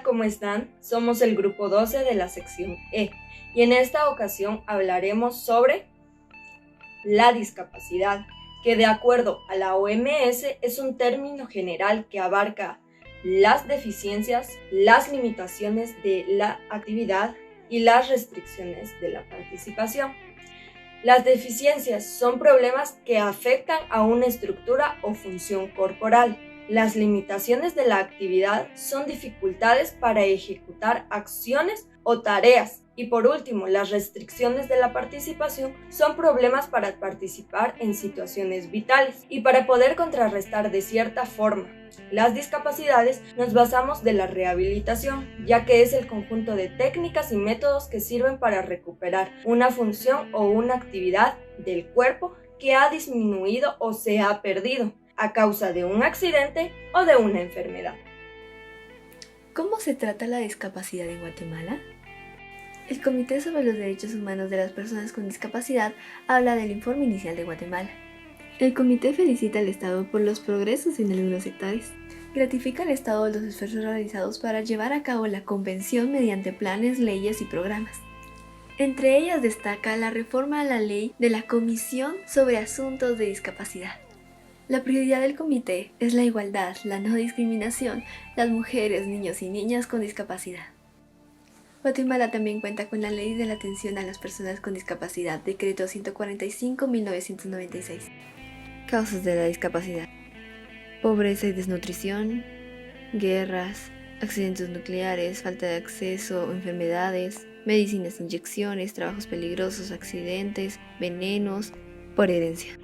¿cómo están? Somos el grupo 12 de la sección E y en esta ocasión hablaremos sobre la discapacidad, que de acuerdo a la OMS es un término general que abarca las deficiencias, las limitaciones de la actividad y las restricciones de la participación. Las deficiencias son problemas que afectan a una estructura o función corporal. Las limitaciones de la actividad son dificultades para ejecutar acciones o tareas. Y por último, las restricciones de la participación son problemas para participar en situaciones vitales. Y para poder contrarrestar de cierta forma las discapacidades, nos basamos de la rehabilitación, ya que es el conjunto de técnicas y métodos que sirven para recuperar una función o una actividad del cuerpo que ha disminuido o se ha perdido a causa de un accidente o de una enfermedad. ¿Cómo se trata la discapacidad en Guatemala? El Comité sobre los Derechos Humanos de las Personas con Discapacidad habla del informe inicial de Guatemala. El comité felicita al Estado por los progresos en algunos sectores. Gratifica al Estado los esfuerzos realizados para llevar a cabo la Convención mediante planes, leyes y programas. Entre ellas destaca la reforma a la ley de la Comisión sobre Asuntos de Discapacidad. La prioridad del comité es la igualdad, la no discriminación, las mujeres, niños y niñas con discapacidad. Guatemala también cuenta con la Ley de la Atención a las Personas con Discapacidad, Decreto 145/1996. Causas de la discapacidad: pobreza y desnutrición, guerras, accidentes nucleares, falta de acceso, enfermedades, medicinas, inyecciones, trabajos peligrosos, accidentes, venenos, por herencia.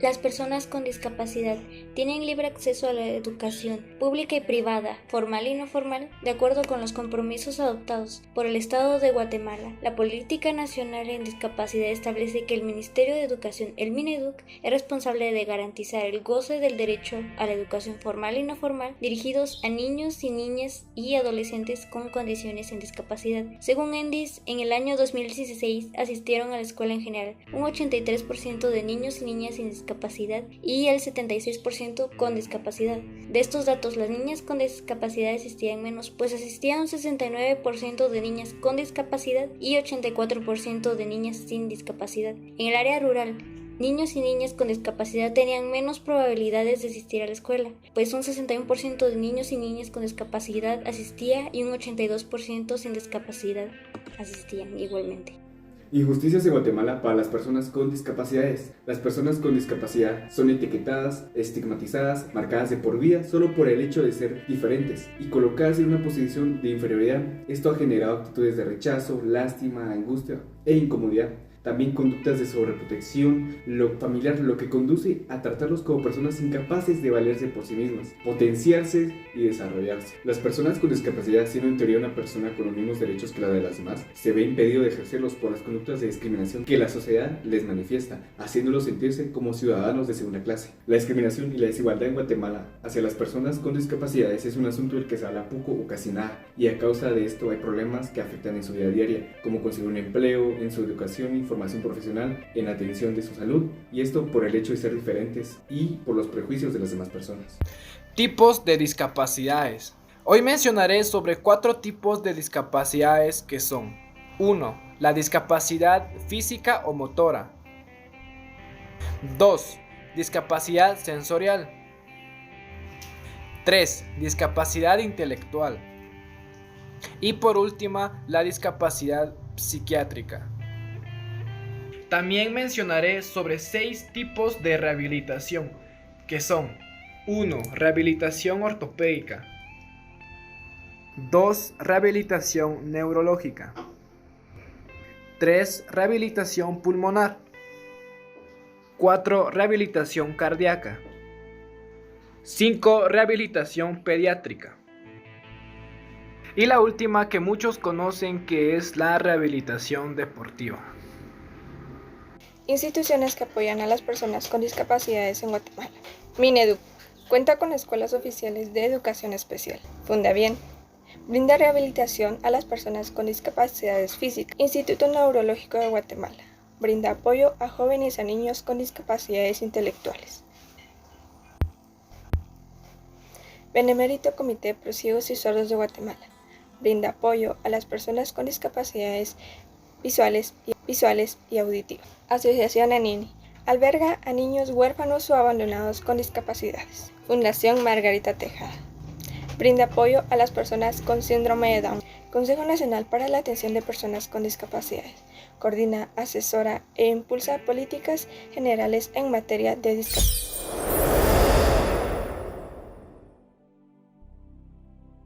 Las personas con discapacidad tienen libre acceso a la educación pública y privada, formal y no formal, de acuerdo con los compromisos adoptados por el Estado de Guatemala. La Política Nacional en Discapacidad establece que el Ministerio de Educación, el Mineduc, es responsable de garantizar el goce del derecho a la educación formal y no formal dirigidos a niños y niñas y adolescentes con condiciones en discapacidad. Según ENDIS, en el año 2016 asistieron a la escuela en general un 83% de niños y niñas sin discapacidad y el 76% con discapacidad. De estos datos, las niñas con discapacidad asistían menos, pues asistían un 69% de niñas con discapacidad y 84% de niñas sin discapacidad. En el área rural, niños y niñas con discapacidad tenían menos probabilidades de asistir a la escuela, pues un 61% de niños y niñas con discapacidad asistía y un 82% sin discapacidad asistían igualmente. Injusticias en Guatemala para las personas con discapacidades. Las personas con discapacidad son etiquetadas, estigmatizadas, marcadas de por vida solo por el hecho de ser diferentes y colocadas en una posición de inferioridad. Esto ha generado actitudes de rechazo, lástima, angustia e incomodidad. También conductas de sobreprotección, lo familiar, lo que conduce a tratarlos como personas incapaces de valerse por sí mismas, potenciarse y desarrollarse. Las personas con discapacidad, siendo en teoría una persona con los mismos derechos que la de las demás, se ve impedido de ejercerlos por las conductas de discriminación que la sociedad les manifiesta, haciéndolos sentirse como ciudadanos de segunda clase. La discriminación y la desigualdad en Guatemala hacia las personas con discapacidades es un asunto del que se habla poco o casi nada, y a causa de esto hay problemas que afectan en su vida diaria, como conseguir un empleo, en su educación y formación profesional, en atención de su salud, y esto por el hecho de ser diferentes y por los prejuicios de las demás personas. Tipos de discapacidades. Hoy mencionaré sobre 4 tipos de discapacidades que son: 1. La discapacidad física o motora. 2. Discapacidad sensorial. 3. Discapacidad intelectual. Y por última, la discapacidad psiquiátrica. También mencionaré sobre 6 tipos de rehabilitación, que son: 1. Rehabilitación ortopédica. 2. Rehabilitación neurológica. 3. Rehabilitación pulmonar. 4. Rehabilitación cardíaca. 5. Rehabilitación pediátrica. Y la última que muchos conocen, que es la rehabilitación deportiva. Instituciones que apoyan a las personas con discapacidades en Guatemala. Mineduc cuenta con escuelas oficiales de educación especial. Fundabien brinda rehabilitación a las personas con discapacidades físicas. Instituto Neurológico de Guatemala brinda apoyo a jóvenes y a niños con discapacidades intelectuales. Benemérito Comité Pro Ciegos y Sordos de Guatemala brinda apoyo a las personas con discapacidades visuales y auditivas. Asociación ANINI alberga a niños huérfanos o abandonados con discapacidades. Fundación Margarita Tejada brinda apoyo a las personas con síndrome de Down. Consejo Nacional para la Atención de Personas con Discapacidades coordina, asesora e impulsa políticas generales en materia de discapacidad.